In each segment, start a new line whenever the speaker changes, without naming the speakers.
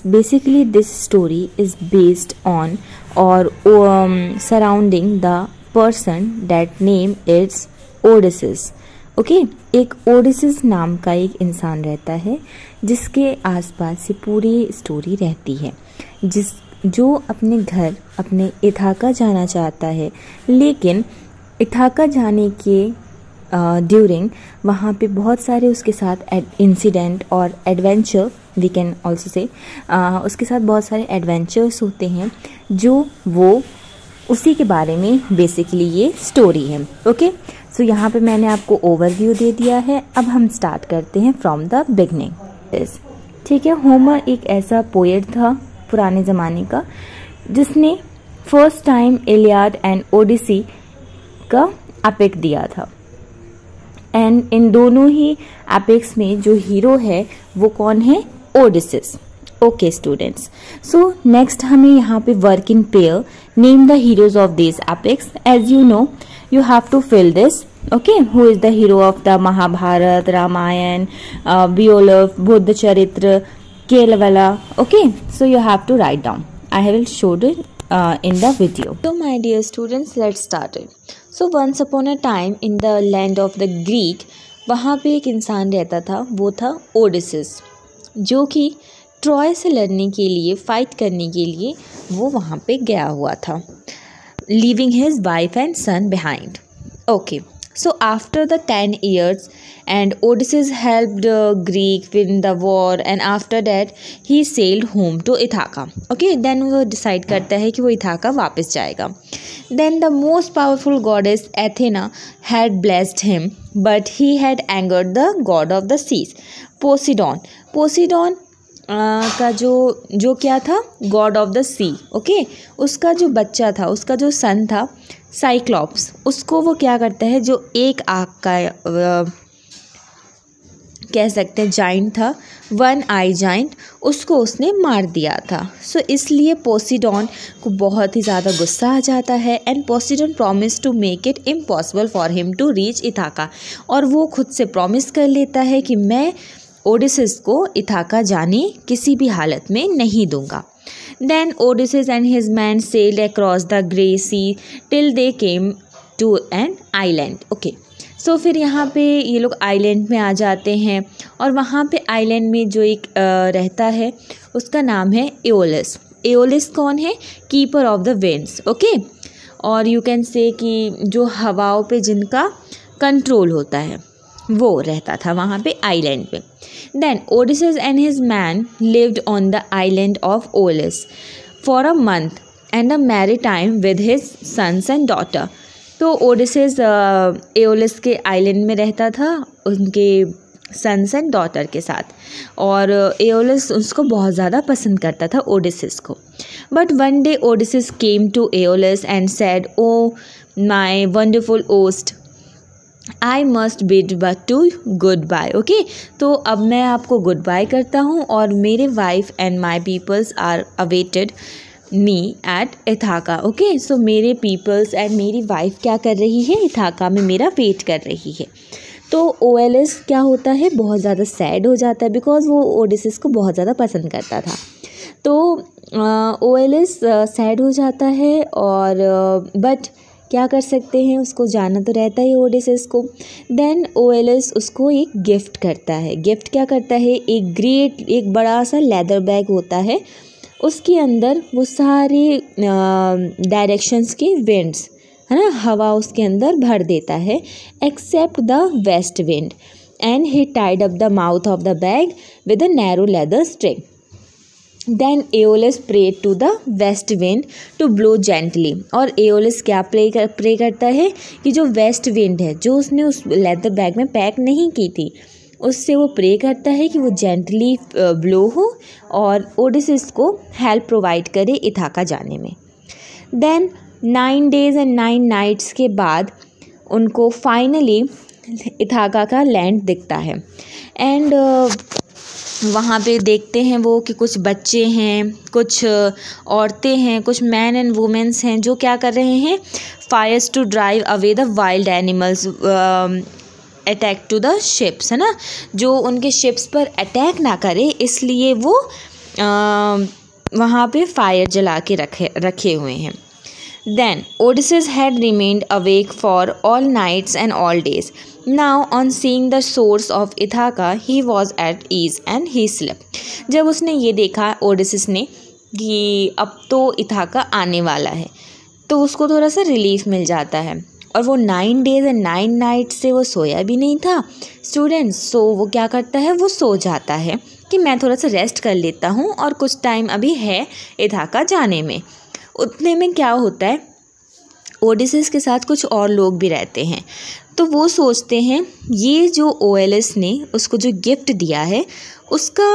basically this story is based on or surrounding the person that name is Odysseus. Okay एक ओडिसिस नाम का एक इंसान रहता है जिसके आसपास ये पूरी स्टोरी रहती है, जो अपने घर अपने इथाका जाना चाहता है, लेकिन इथाका जाने के ड्यूरिंग वहाँ पे बहुत सारे उसके साथ इंसिडेंट और adventure, we can also say उसके साथ बहुत सारे एडवेंचर्स होते हैं जो वो उसी के बारे में बेसिकली ये स्टोरी है. ओके सो यहाँ पे मैंने आपको ओवरव्यू दे दिया है. अब हम स्टार्ट करते हैं फ्रॉम द बिगनिंग. ठीक है, होमर एक ऐसा पोएट था पुराने ज़माने का जिसने first time Iliad and Odyssey का एपिक दिया था. एंड इन दोनों ही एपिक्स में जो हीरो है वो कौन है? Odysseus. Okay students, so next हमें यहाँ पे work in pair, name the heroes of this epics. As you know you have to fill this. Okay, who is the hero of the Mahabharat, Ramayan, Beowulf, Buddha Charitra, Kalevala. Okay, so you have to write down. I will show it in the video. So my dear students, let's start it. So once upon a time in the land of the Greek, वहाँ पे एक इंसान रहता था, वो था ओडिसिस, जो कि ट्रॉय से लड़ने के लिए, फाइट करने के लिए वो वहाँ पे गया हुआ था, leaving his wife and son behind. Okay, so after the 10 years and Odysseus helped Greek win the war, and after that he sailed home to Ithaca. Okay, then वो decide करता है कि वो इथाका वापस जाएगा. Then the most powerful goddess Athena had blessed him, but he had angered the god of the seas, Poseidon. Poseidon का जो क्या था? God of the sea. Okay, उसका जो बच्चा था, उसका जो सन था साइक्लॉप्स, उसको वो क्या करता है, जो एक आँख का कह सकते हैं जाइंट था, वन आई जाइंट, उसको उसने मार दिया था. सो इसलिए पोसीडॉन को बहुत ही ज़्यादा गुस्सा आ जाता है and Poseidon promise to make it impossible for him to reach Ithaca. और वो खुद से प्रॉमिस कर लेता है कि मैं ओडिसिस को इथाका जाने किसी भी हालत में नहीं दूंगा. Then Odysseus and his men sailed across the Grey Sea till they came to an island. Okay, so फिर यहाँ पे ये लोग आइलैंड में आ जाते हैं और वहाँ पे आइलैंड में जो एक रहता है उसका नाम है एओलिस. एओलिस कौन है? Keeper of the winds. Okay, और यू कैन से कि जो हवाओं पे जिनका कंट्रोल होता है वो रहता था वहाँ पे आइलैंड पे. Then Odysseus and his man lived on the island of Olis for a month and a merry time with his sons and daughter. तो ओडिसिस एओलिस के आइलैंड में रहता था उनके सन्स एंड डॉटर के साथ, और एओलिस उसको बहुत ज़्यादा पसंद करता था ओडिसिस को. But one day Odysseus came to Aeolus and said, oh my wonderful host, I must bid but to goodbye. Okay, तो अब मैं आपको गुड बाय करता हूँ और मेरे wife and my peoples are awaited me at Ithaca. Okay, so मेरे peoples and मेरी वाइफ क्या कर रही है? इथाका में मेरा वेट कर रही है. तो ओएलिस क्या होता है? बहुत ज़्यादा सैड हो जाता है बिकॉज वो ओडिसिस को बहुत ज़्यादा पसंद करता था. तो ओएलिस सैड हो जाता है और बट क्या कर सकते हैं, उसको जाना तो रहता है ओडिसिस को. देन ओएलिस उसको एक गिफ्ट करता है. गिफ्ट क्या करता है? एक बड़ा सा लेदर बैग होता है, उसके अंदर वो सारे डायरेक्शंस के विंड्स है ना, हवा उसके अंदर भर देता है except the west wind, and he tied up the mouth of the bag with a narrow leather string. Then Aeolus prayed to the west wind to blow gently. और एओलिस क्या प्रे करता है कि जो वेस्ट विंड है, जो उसने उस लेदर बैग में पैक नहीं की थी, उससे वो प्रे करता है कि वो जेंटली ब्लो हो और ओडिसिस को हेल्प प्रोवाइड करे इथाका जाने में. देन 9 days and 9 nights के बाद उनको फाइनली इथाका का लैंड दिखता है. एंड वहाँ पे देखते हैं वो कि कुछ बच्चे हैं, कुछ औरतें हैं, कुछ मैन एंड वुमेन्स हैं जो क्या कर रहे हैं? Fires to drive away the wild animals attack to the ships, है ना, जो उनके शिप्स पर अटैक ना करे इसलिए वो वहाँ पे फायर जला के रखे हुए हैं। Then Odysseus had remained awake for all nights and all days. Now on seeing the source of Ithaca, he was at ease and he slept. जब उसने ये देखा ओडिसिस ने कि अब तो इथाका आने वाला है, तो उसको थोड़ा सा रिलीफ मिल जाता है। और वो 9 days and 9 nights से वो सोया भी नहीं था स्टूडेंट्स। सो वो क्या करता है, वो सो जाता है कि मैं थोड़ा सा रेस्ट कर लेता हूँ और कुछ टाइम अभी है इथाका जाने में। उतने में क्या होता है, ओडिसिस के साथ कुछ और लोग भी रहते हैं। तो वो सोचते हैं ये जो ओएलएस ने उसको जो गिफ्ट दिया है उसका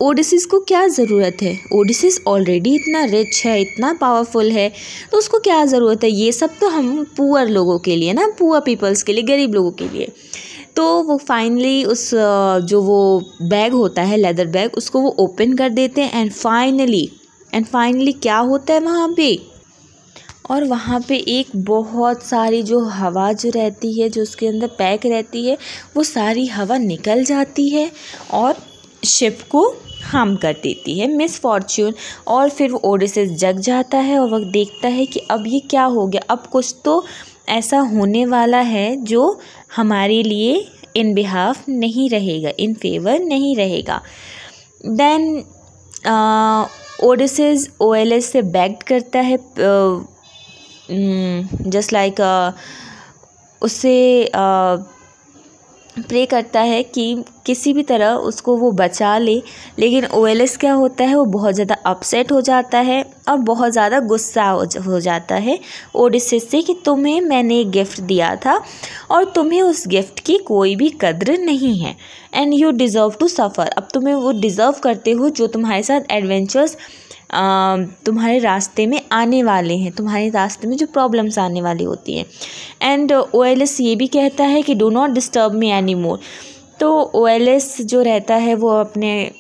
ओडिसिस को क्या ज़रूरत है। ओडिसिस ऑलरेडी इतना रिच है, इतना पावरफुल है, तो उसको क्या ज़रूरत है। ये सब तो हम पुअर लोगों के लिए ना, पुअर पीपल्स के लिए, गरीब लोगों के लिए। तो वो फाइनली उस जो वो बैग होता है, लेदर बैग, उसको वो ओपन कर देते हैं। एंड फाइनली क्या होता है वहाँ पे, और वहाँ पे एक बहुत सारी जो हवा जो रहती है, जो उसके अंदर पैक रहती है, वो सारी हवा निकल जाती है और शिप को हार्म कर देती है, मिस फॉर्च्यून। और फिर वो ओडिसिस जग जाता है और वो देखता है कि अब ये क्या हो गया, अब कुछ तो ऐसा होने वाला है जो हमारे लिए इन बिहाफ नहीं रहेगा, इन फेवर नहीं रहेगा। देन ओडिसिस ओएलएस से बेग करता है, जस्ट लाइक उससे प्रे करता है कि किसी भी तरह उसको वो बचा ले। लेकिन ओएलएस क्या होता है, वो बहुत ज़्यादा अपसेट हो जाता है और बहुत ज़्यादा गुस्सा हो जाता है ओडिसिस से कि तुम्हें मैंने एक गिफ्ट दिया था और तुम्हें उस गिफ्ट की कोई भी कद्र नहीं है, and you deserve to suffer. अब तुम्हें वो डिज़र्व करते हो जो तुम्हारे साथ एडवेंचर्स तुम्हारे रास्ते में आने वाले हैं, तुम्हारे रास्ते में जो प्रॉब्लम्स आने वाली होती हैं। एंड ओएलएस ये भी कहता है कि do not disturb me any more. तो ओएलएस जो रहता है वो अपने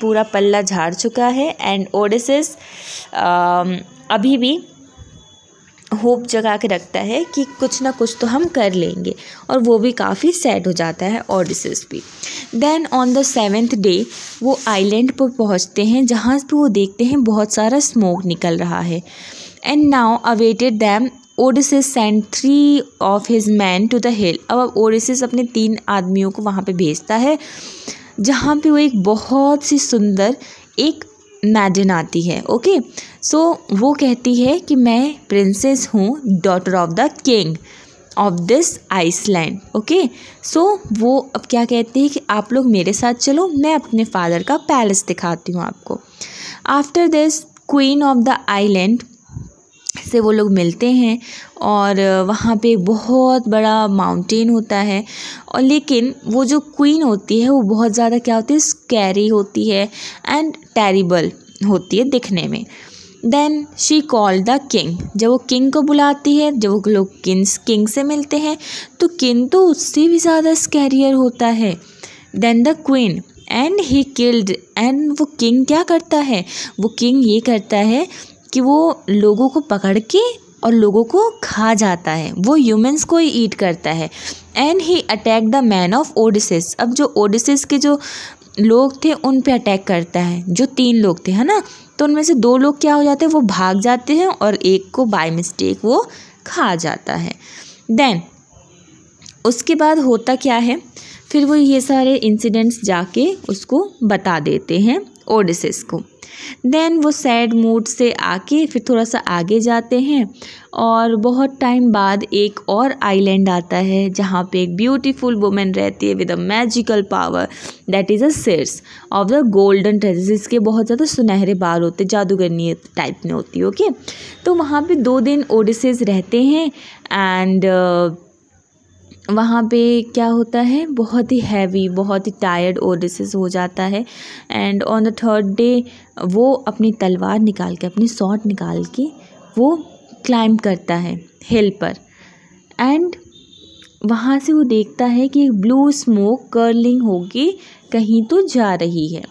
पूरा पल्ला झाड़ चुका है, एंड ओडिसिस अभी भी होप जगा के रखता है कि कुछ ना कुछ तो हम कर लेंगे, और वो भी काफ़ी सैड हो जाता है ओडिसिस भी। Then on the 7th day वो आइलैंड पर पहुंचते हैं जहाँ पे वो देखते हैं बहुत सारा स्मोक निकल रहा है। And now awaited them Odysseus send 3 of his men to the hill. अब ओडिसिस अपने 3 आदमियों को वहाँ पे भेजता है जहाँ पे वो एक बहुत सी सुंदर एक मैडन आती है। ओके, सो वो कहती है कि मैं प्रिंसेस हूँ, daughter of the king of this island. Okay, so वो अब क्या कहती है कि आप लोग मेरे साथ चलो, मैं अपने फादर का पैलेस दिखाती हूँ आपको। After this queen of the island से वो लोग मिलते हैं और वहाँ पे बहुत बड़ा माउंटेन होता है, और लेकिन वो जो क्वीन होती है वो बहुत ज़्यादा क्या होती है, स्कैरी होती है एंड टेरिबल होती है दिखने में। Then she called the king. जब वो किंग को बुलाती है, जब वो लोग किंग से मिलते हैं तो किंग तो उससे भी ज़्यादा स्कैरियर होता है then the queen, and he killed. And वो किंग क्या करता है, वो किंग ये करता है कि वो लोगों को पकड़ के और लोगों को खा जाता है, वो ह्यूमंस को ही ईट करता है। And he attack the man of Odysseus. अब जो ओडिसिस के जो लोग थे उन पे अटैक करता है, जो 3 लोग थे, है ना। तो उनमें से 2 लोग क्या हो जाते हैं, वो भाग जाते हैं और एक को बाय मिस्टेक वो खा जाता है। देन उसके बाद होता क्या है, फिर वो ये सारे इंसिडेंट्स जाके उसको बता देते हैं ओडिसिस को। देन वो सैड मूड से आके फिर थोड़ा सा आगे जाते हैं और बहुत टाइम बाद एक और आइलैंड आता है जहाँ पे एक ब्यूटीफुल वुमेन रहती है with a magical power, that is a Circe of the golden treasures. जिसके बहुत ज़्यादा सुनहरे बाल होते, जादूगरनी टाइप में होती है। ओके, तो वहाँ पे 2 दिन ओडिसिस रहते हैं एंड वहाँ पे क्या होता है, बहुत ही हैवी, बहुत ही टायर्ड ओडिसिस हो जाता है। And on the 3rd day वो अपनी तलवार निकाल के, अपनी स्वॉर्ड निकाल के वो क्लाइंब करता है हिल पर, एंड वहाँ से वो देखता है कि ब्लू स्मोक कर्लिंग होके कहीं तो जा रही है।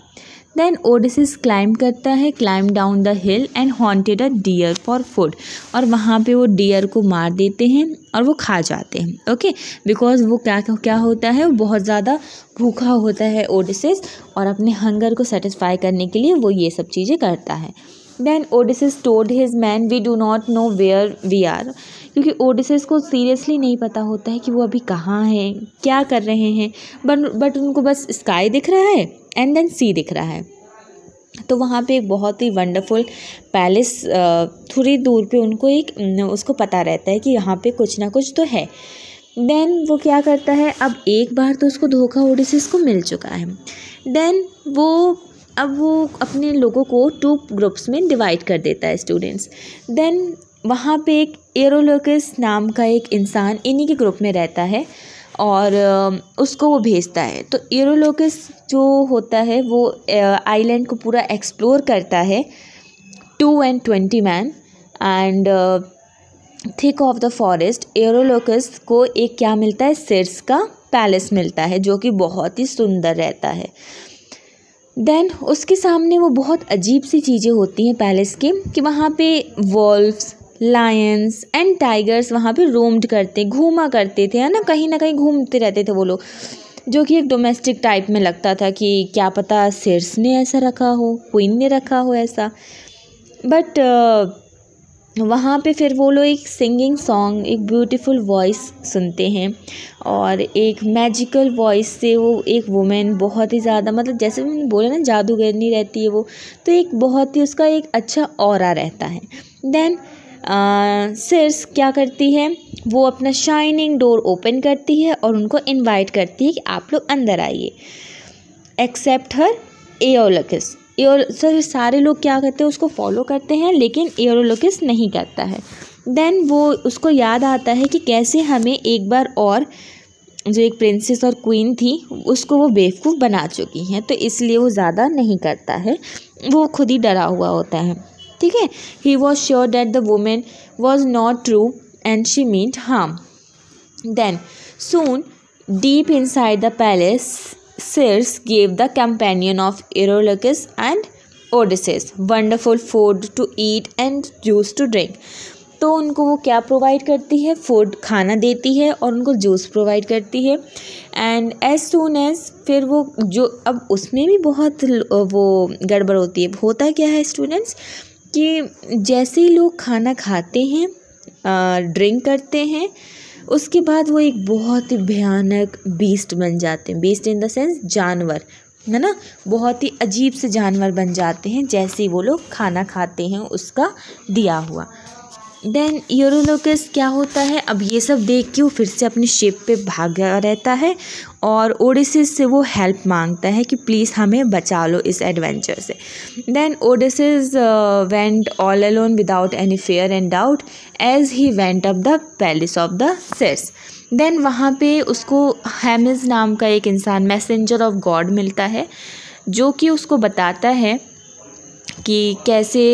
देन ओडिसिस क्लाइम करता है, climb down the hill and haunted a deer for food, और वहाँ पे वो डियर को मार देते हैं और वो खा जाते हैं, ओके, बिकॉज वो क्या होता है, वो बहुत ज़्यादा भूखा होता है ओडिसिस, और अपने हंगर को सेटिस्फाई करने के लिए वो ये सब चीज़ें करता है। Then Odysseus told his man we do not know where we are, क्योंकि ओडिसिस को सीरियसली नहीं पता होता है कि वो अभी कहाँ हैं, क्या कर रहे हैं, बट उनको बस स्काई दिख रहा है एंड देन सी दिख रहा है। तो वहाँ पे एक बहुत ही वंडरफुल पैलेस थोड़ी दूर पे उनको उसको पता रहता है कि यहाँ पे कुछ ना कुछ तो है। देन वो क्या करता है, अब एक बार तो उसको धोखा ओडिसिस को मिल चुका है। देन वो अपने लोगों को 2 ग्रुप्स में डिवाइड कर देता है स्टूडेंट्स। देन वहाँ पे एक एरोलोकस नाम का एक इंसान इन्हीं के ग्रुप में रहता है और उसको वो भेजता है। तो एरोलोकस जो होता है वो आइलैंड को पूरा एक्सप्लोर करता है 2 and 20 man and thick of the forest. Eurylochus को एक क्या मिलता है, सिर्स का पैलेस मिलता है जो कि बहुत ही सुंदर रहता है। देन उसके सामने वो बहुत अजीब सी चीज़ें होती हैं पैलेस के, कि वहाँ पे वॉल्व्स, लायंस एंड टाइगर्स वहाँ पे रोम्ड घूमा करते थे, है ना कहीं घूमते रहते थे वो लोग, जो कि एक डोमेस्टिक टाइप में लगता था कि क्या पता सिर्स ने ऐसा रखा हो, क्वीन ने रखा हो ऐसा। बट वहाँ पे फिर वो लोग एक सिंगिंग सॉन्ग, एक ब्यूटीफुल वॉइस सुनते हैं, और एक मैजिकल वॉइस से वो एक वुमेन बहुत ही ज़्यादा, मतलब जैसे मैंने बोला ना जादूगरनी रहती है वो, तो एक बहुत ही उसका एक अच्छा ऑरा रहता है। देन सिर्स क्या करती है, वो अपना शाइनिंग डोर ओपन करती है और उनको इनवाइट करती है कि आप लोग अंदर आइए, एक्सेप्ट हर एरोलोकस। सर सारे लोग क्या करते हैं, उसको फॉलो करते हैं, लेकिन एरोलोकस नहीं करता है। देन वो उसको याद आता है कि कैसे हमें एक बार और जो एक प्रिंसेस और क्वीन थी उसको वो बेवकूफ़ बना चुकी हैं, तो इसलिए वो ज़्यादा नहीं करता है, वो खुद ही डरा हुआ होता है, ठीक है। He was sure that the women was not true and she meant harm. Then soon deep inside the palace Circe gave the companion of Eurymachus and Odysseus wonderful food to eat and juice to drink। तो उनको वो क्या provide करती है, food, खाना देती है और उनको जूस प्रोवाइड करती है। एंड एज सून एज फिर वो जो, अब उसमें भी बहुत वो गड़बड़ होती है। होता क्या है स्टूडेंट्स, कि जैसे ही लोग खाना खाते हैं, ड्रिंक करते हैं, उसके बाद वो एक बहुत ही भयानक बीस्ट बन जाते हैं। बीस्ट इन द सेंस जानवर, है ना, बहुत ही अजीब से जानवर बन जाते हैं जैसे ही वो लोग खाना खाते हैं उसका दिया हुआ। देन यूरोलोकस क्या होता है, अब ये सब देख के वो फिर से अपनी शिप पे भागा रहता है और ओडिसिस से वो हेल्प मांगता है कि प्लीज़ हमें बचा लो इस एडवेंचर से। Then Odysseus went all alone without any fear and doubt as he went up the palace of the Circe. Then वहाँ पे उसको हेमिस नाम का एक इंसान, मैसेंजर ऑफ गॉड, मिलता है, जो कि उसको बताता है कि कैसे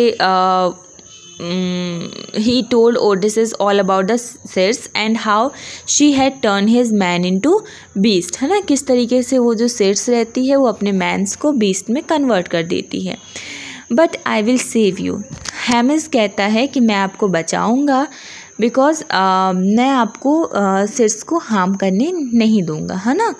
he told Odysseus all about the Circe and how she had turned his man into beast, है ना, किस तरीके से वो जो Circe रहती है वो अपने मैंस को बीस्ट में कन्वर्ट कर देती है। But I will save you, Hemis कहता है कि मैं आपको बचाऊंगा, बिकॉज मैं आपको Circe को हार्म करने नहीं दूंगा, है ना।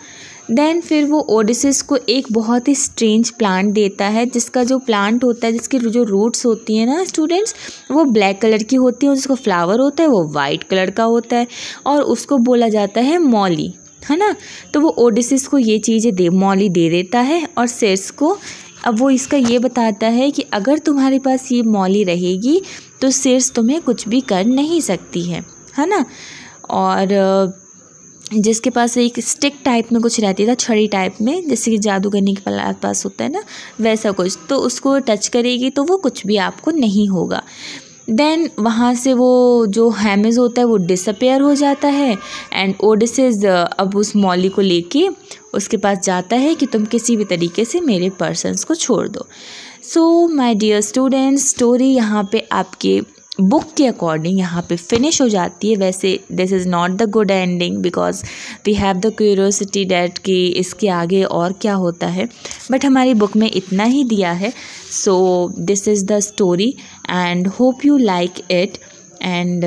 देन फिर वो ओडिसिस को एक बहुत ही स्ट्रेंज प्लांट देता है, जिसका जो प्लांट होता है, जिसकी जो रूट्स होती हैं ना स्टूडेंट्स, वो ब्लैक कलर की होती है और जिसका फ्लावर होता है वो वाइट कलर का होता है, और उसको बोला जाता है मॉली, है ना। तो वो ओडिसिस को ये चीज़ें मॉली दे देता है और सिर्स को, अब वो इसका ये बताता है कि अगर तुम्हारे पास ये मॉली रहेगी तो सिर्स तुम्हें कुछ भी कर नहीं सकती है ना। और जिसके पास एक स्टिक टाइप में कुछ रहती था, छड़ी टाइप में, जैसे कि जादूगरनी के पास होता है ना, वैसा कुछ, तो उसको टच करेगी तो वो कुछ भी आपको नहीं होगा। देन वहाँ से वो जो हेमिस होता है वो डिसअपेयर हो जाता है एंड ओडिसिस अब उस मॉली को लेके उसके पास जाता है कि तुम किसी भी तरीके से मेरे पर्सन्स को छोड़ दो। So my dear students, story यहाँ पे आपके बुक के अकॉर्डिंग यहाँ पे फिनिश हो जाती है। वैसे this is not the good ending because we have the curiosity that कि इसके आगे और क्या होता है, बट हमारी बुक में इतना ही दिया है। So this is the story and hope you like it and